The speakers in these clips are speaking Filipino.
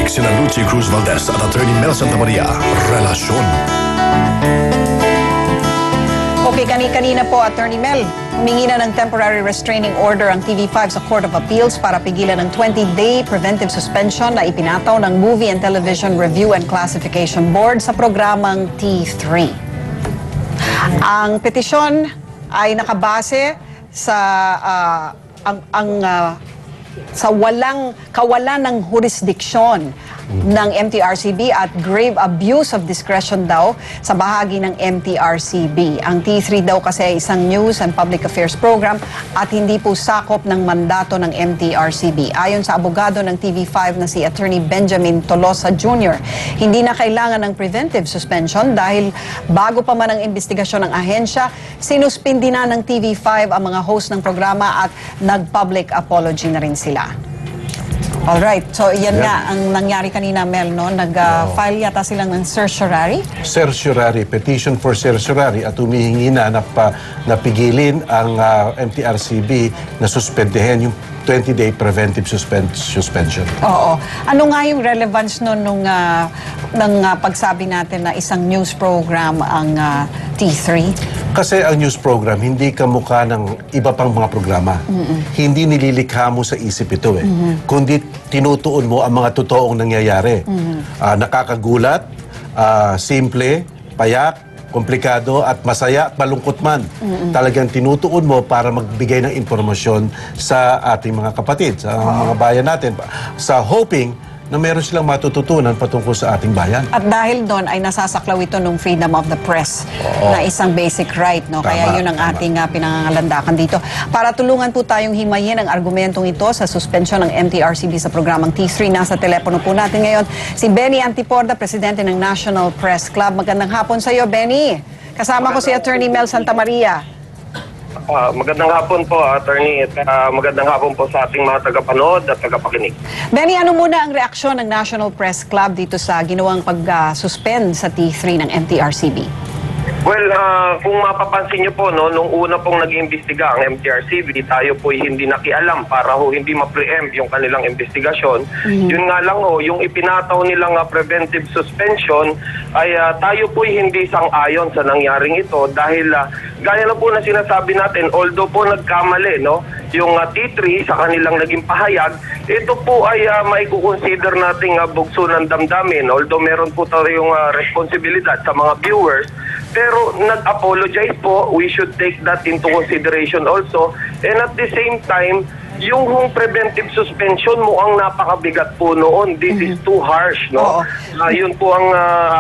bumabalik sina Lucy Cruz Valdez at Attorney Mel Santamaria. Relasyon. Okay, kanina po, Attorney Mel, humingi na ng temporary restraining order ang TV5 sa Court of Appeals para pigilan ng 20-day preventive suspension na ipinataw ng Movie and Television Review and Classification Board sa programang T3. Ang petisyon ay nakabase sa kawalan ng jurisdiksyon ng MTRCB at grave abuse of discretion daw sa bahagi ng MTRCB. Ang T3 daw kasi ay isang news and public affairs program at hindi po sakop ng mandato ng MTRCB. Ayon sa abogado ng TV5 na si Attorney Benjamin Tolosa Jr., hindi na kailangan ng preventive suspension dahil bago pa man ang investigasyon ng ahensya, sinuspindi na ng TV5 ang mga host ng programa at nag-public apology na rin sila. Alright, so yan nga ang nangyari kanina, Mel, no? Nag-file yata silang ng certiorari? Certiorari, petition for certiorari at humihingi na napigilin ang MTRCB na suspendehin yung 20-day preventive suspension. Oo. Ano nga yung relevance nung pagsabi natin na isang news program ang T3? Kasi ang news program, hindi kamukha ng iba pang mga programa. Hindi nililikha mo sa isip ito eh. Kundi tinutuon mo ang mga totoong nangyayari. Nakakagulat, simple, payak, komplikado at masaya at malungkot man. Talagang tinutuon mo para magbigay ng impormasyon sa ating mga kapatid, sa mga bayan natin, sa hoping na meron silang matututunan patungkol sa ating bayan. At dahil doon ay nasasaklaw ito ng freedom of the press na isang basic right, no? Kaya yun ang ating pinangangalandakan dito. Para tulungan po tayong himayin ang argumentong ito sa suspensyon ng MTRCB sa programang T3. Nasa telepono po natin ngayon si Benny Antiporda, presidente ng National Press Club. Magandang hapon sa iyo, Benny. Kasama ko si Attorney Mel Santamaria. Magandang hapon po, Attorney. Magandang hapon po sa ating mga tagapanood at tagapakinig. Benny, ano muna ang reaksyon ng National Press Club dito sa ginawang pag-suspend sa T3 ng MTRCB? Well, kung mapapansin niyo po, no, nung una pong nag-iimbestiga ang MTRCB, tayo po hindi nakialam para hindi ma-preempt yung kanilang investigasyon. Yun nga lang yung ipinataw nilang preventive suspension ay tayo po hindi sang-ayon sa nangyaring ito dahil gaya na po na sinasabi natin, although po nagkamali, no, yung T3 sa kanilang naging pahayag, ito po ay maikukonsider nating bugso ng damdamin, although meron po tayong responsibilidad sa mga viewers, pero nag-apologize po, we should take that into consideration also, and at the same time, yung preventive suspension mo ang napakabigat po noon. This is too harsh, no? Yun po ang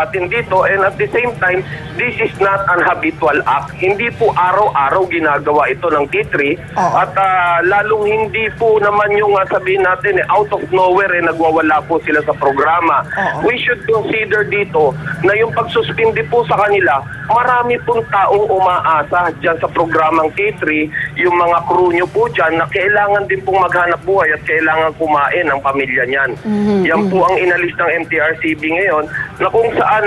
atin dito. And at the same time, this is not an habitual act. Hindi po araw-araw ginagawa ito ng T3. At lalong hindi po naman yung sabihin natin, out of nowhere, nagwawala po sila sa programa. We should consider dito na yung pagsuspindi po sa kanila, marami pong taong umaasa dyan sa programang T3, yung mga crew nyo po dyan na kailangan din pong maghanap buhay at kailangan kumain ang pamilya niyan. Yan po ang inalis ng MTRCB ngayon na kung saan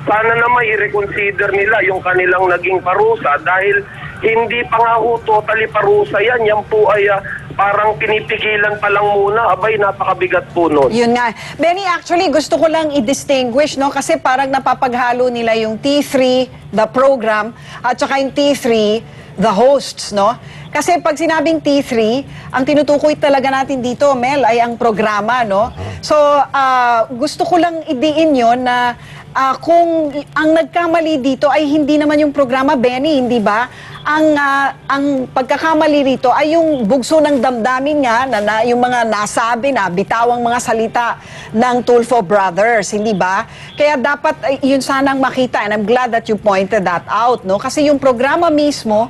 sana naman i-reconsider nila yung kanilang naging parusa dahil hindi pa nga ho totally parusa yan. Yan po ay parang pinipigilan pa lang muna. Abay, napakabigat po nun. Yun nga. Benny, actually, gusto ko lang i-distinguish, no? Kasi parang napapaghalo nila yung T3, the program, at saka yung T3, the hosts, no? Kasi pag sinabing T3, ang tinutukoy talaga natin dito, Mel, ay ang programa, no? So, gusto ko lang idiin yon na kung ang nagkamali dito ay hindi naman yung programa, Benny, hindi ba? Ang pagkakamali rito ay yung bugso ng damdamin nga na yung mga nasabi na bitawang mga salita ng Tulfo Brothers, hindi ba? Kaya dapat yun sanang makita, and I'm glad that you pointed that out, no? Kasi yung programa mismo,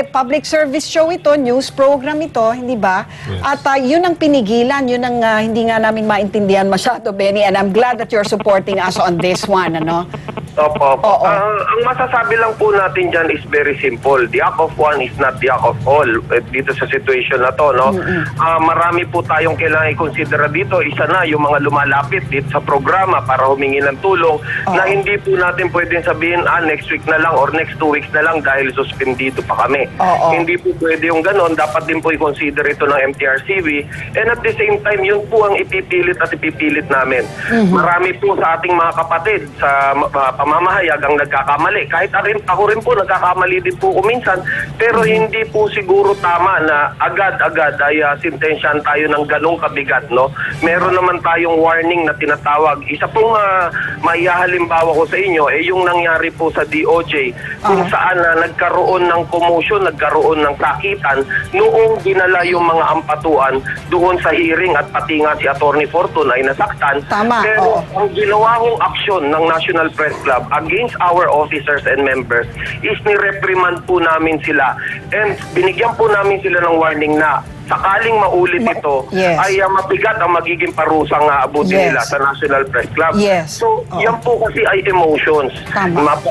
public service show ito, news program ito, hindi ba? Yes. At yun ang pinigilan, yun ang hindi nga namin maintindihan masyado, Benny, and I'm glad that you're supporting us on this one, ano? Opo. Oo. Ang masasabi lang po natin dyan is very simple. The act of one is not the act of all. Dito sa situation na to, no? Marami po tayong kailangan i-consider dito. Isa na yung mga lumalapit dito sa programa para humingi ng tulong na hindi po natin pwedeng sabihin, next week na lang or next 2 weeks na lang dahil suspendido pa kami. Oo. Hindi po pwede yung ganon. Dapat din po i-consider ito ng MTRCB. And at the same time, yun po ang ipipilit namin. Marami po sa ating mga kapatid sa pamamahayag ang nagkakamali. Kahit ako rin po, nagkakamali din po kuminsan. Pero hindi po siguro tama na agad-agad ay sintensyahan tayo ng ganong kabigat, no? Meron naman tayong warning na tinatawag. Isa pong maihahalimbawa ko sa inyo, yung nangyari po sa DOJ, kung saan nagkaroon ng commotion, nagkaroon ng sakitan, noong dinala yung mga ampatuan doon sa hearing at pati nga si Attorney Fortune ay nasaktan. Tama, Pero ang ginawa kong aksyon ng National Press Club against our officers and members is ni-reprimand po namin sila and binigyan po namin sila ng warning na sakaling maulit ito ay mabigat ang magiging parusang abutin nila sa National Press Club. So, yan po kasi ay emotions.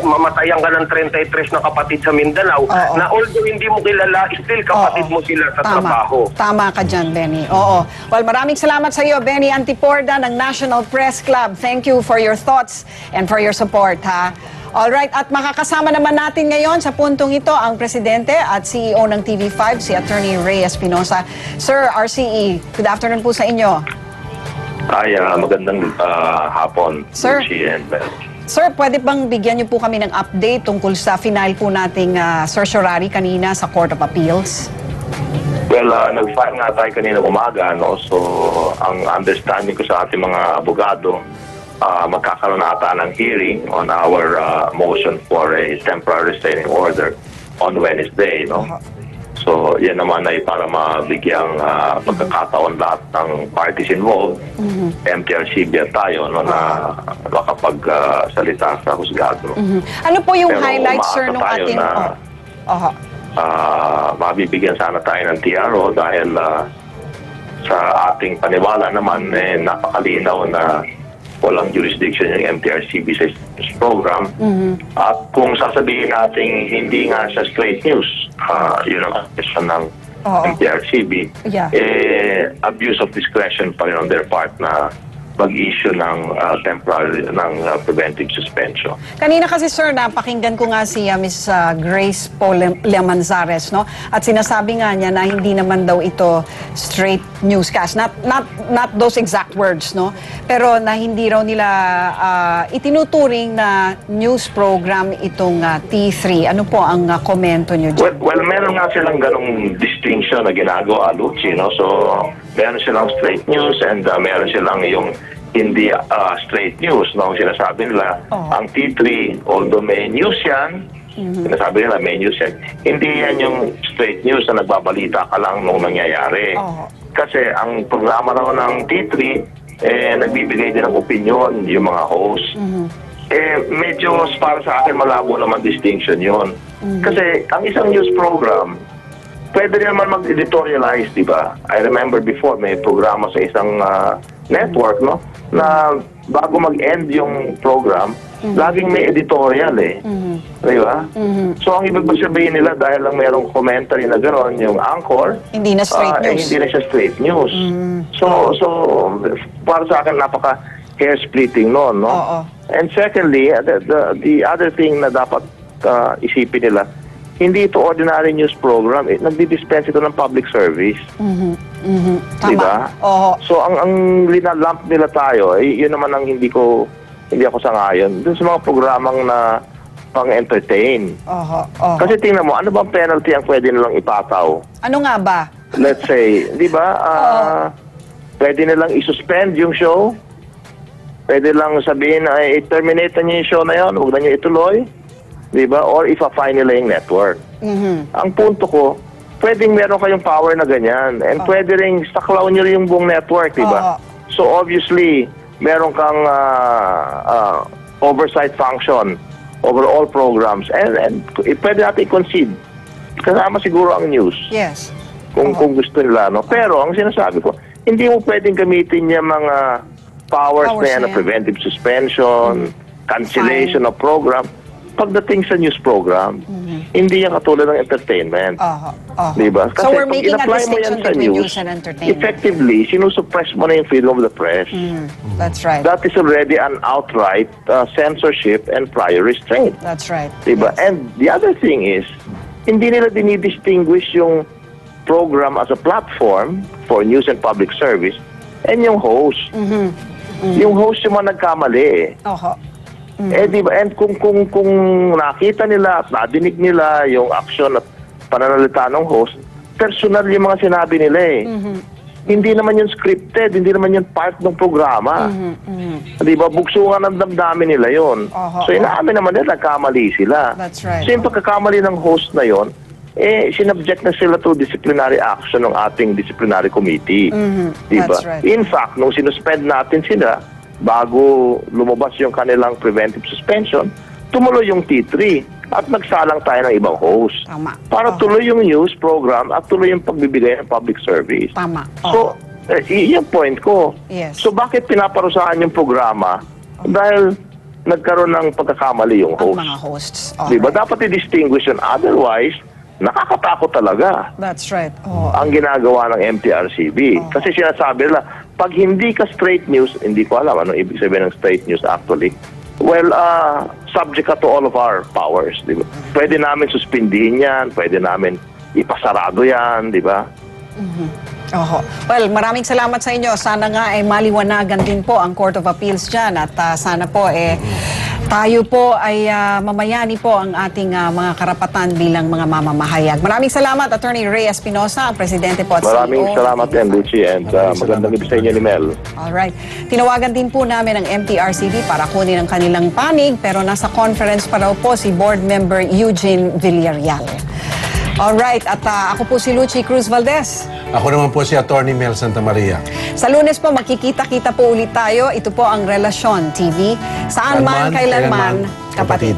Mamatayan ka ng 33 na kapatid sa Mindanao na although hindi mo kilala, still kapatid mo sila sa trabaho. Tama ka dyan, Benny. Oo. Well, maraming salamat sa iyo, Benny Antiporda ng National Press Club. Thank you for your thoughts and for your support, ha? Alright, at makakasama naman natin ngayon sa puntong ito ang Presidente at CEO ng TV5, si Attorney Ray Espinosa. Sir, RCE, good afternoon po sa inyo. Ay, magandang hapon, Sir. Lucy and Beth. Sir, pwede bang bigyan niyo po kami ng update tungkol sa final po nating certiorari kanina sa Court of Appeals? Well, nag-file nga tayo kanina umaga, no? So, ang understanding ko sa ating mga abogado, magkakaroon na ata ng hearing on our motion for a temporary restraining order on Wednesday, no? So, yan naman ay para mabigyang pagkakataon lahat ng parties involved, MTRCB at tayo, no, na makapagsalita sa husgado. Ano po yung Pero highlights, sir, nung tayo ating... na, mabibigyan sana tayo ng TRO dahil sa ating paniwala naman, napakalinaw na walang jurisdiction yung MTRCB sa program. At kung sasabihin natin hindi nga siya straight news, yun ang question ng MTRCB, abuse of discretion pa rin on their part na mag-issue ng temporary, ng preventive suspension. Kanina kasi, sir, napakinggan ko nga si Ms. Grace Lemanzares, no? At sinasabi nga niya na hindi naman daw ito straight newscast. Not those exact words, no? Pero na hindi raw nila itinuturing na news program itong T3. Ano po ang komento niyo dyan? Well, meron nga silang ganong distinction na ginagawa, Lucy, no? So, meron silang straight news and meron silang yung hindi straight news, no? Sinasabi nila, ang T3, although may news yan, sinasabi nila may news yan, hindi yan yung straight news na nagbabalita ka lang nung nangyayari. Kasi ang programa raw ng T3, nagbibigay din ng opinion yung mga host. Medyo para sa akin malabo naman distinction yun. Kasi ang isang news program, pwede rin naman mag-editorialize, di ba? I remember before, may programa sa isang network, no? Na bago mag-end yung program, laging may editorial, di ba? So, ang ibig sabihin nila, dahil lang mayroong commentary na gano'n, yung anchor, hindi na straight news. Hindi na siya straight news. So, para sa akin, napaka-hair-splitting noon, no? And secondly, the other thing na dapat isipin nila, hindi ito ordinary news program. Nagdi-dispense ito ng public service. Diba? So, ang linalamp nila tayo, yun naman ang hindi ako sangayon. Dun sa mga programang na pang-entertain. Kasi tingnan mo, ano bang penalty ang pwede nilang ipataw? Ano nga ba? Let's say, di ba, pwede nilang isuspend yung show. Pwede lang sabihin, i-terminate na niyo yung show na yun, huwag na niyo ituloy. Diba? Or ipa-fine nila yung network. Ang punto ko, pwedeng meron kayong power na ganyan. And pwede rin saklaw nyo rin yung buong network, diba? So obviously, meron kang oversight function over all programs. And pwede natin i-concede. Kasama siguro ang news. Yes. Kung gusto nila, no? Pero ang sinasabi ko, hindi mo pwedeng gamitin yung mga powers na yan na preventive suspension, cancellation of program. Pagdating sa news program, hindi yan katulad ng entertainment. Diba? So we're pag making a in-apply mo yan distinction sa between news and entertainment. effectively, sinusuppress mo na yung freedom of the press. That's right. That is already an outright censorship and prior restraint. That's right. Diba? Yes. And the other thing is, hindi nila dinidistinguish yung program as a platform for news and public service and yung host. Yung host yung mga nagkamali eh. Diba? And kung nakita nila at nadinig nila yung action at pananalita ng host, personal yung mga sinabi nila eh. Hindi naman yung scripted, hindi naman yung part ng programa. Diba? Bugsungan ng damdamin nila yun. So inaamin naman nila, nagkamali sila. That's right. So yung pagkakamali ng host na yon, sinubject na sila to disciplinary action ng ating disciplinary committee. Diba? That's right. In fact, nung sinuspend natin sila, bago lumabas yung kanilang preventive suspension, tumuloy yung T3 at nagsalang tayo ng ibang host. Tama. Para tuloy yung news program at tuloy yung pagbibigay ng public service. Tama. So, yung point ko. Yes. So, bakit pinaparusahan yung programa? Dahil nagkaroon ng pagkakamali yung Ang host. mga hosts. Diba? Dapat i-distinguish yun. Otherwise, nakakatakot talaga That's right. ang ginagawa ng MTRCB. Kasi sinasabi nila, pag hindi ka straight news, hindi ko alam anong ibig sabihin ng straight news actually. Well, subject ka to all of our powers. Di ba? Pwede namin suspindihin yan, pwede namin ipasarado yan, di ba? Well, maraming salamat sa inyo. Sana nga ay maliwanagan din po ang Court of Appeals dyan at sana po tayo po ay mamayani po ang ating mga karapatan bilang mga mamamahayag. Maraming salamat, Attorney Ray Espinosa, ang Presidente po at CEO. Maraming salamat din, Lucy, and magandang gabi sa inyo ni Mel. Alright. Tinawagan din po namin ang MTRCB para kunin ang kanilang panig, pero nasa conference pa raw po si Board Member Eugene Villarreal. Alright, at ako po si Lucy Cruz Valdez. Ako naman po si Attorney Mel Santamaria. Sa Lunes po, magkikita-kita po ulit tayo. Ito po ang Relasyon TV. Saan man, kailanman, kapatid.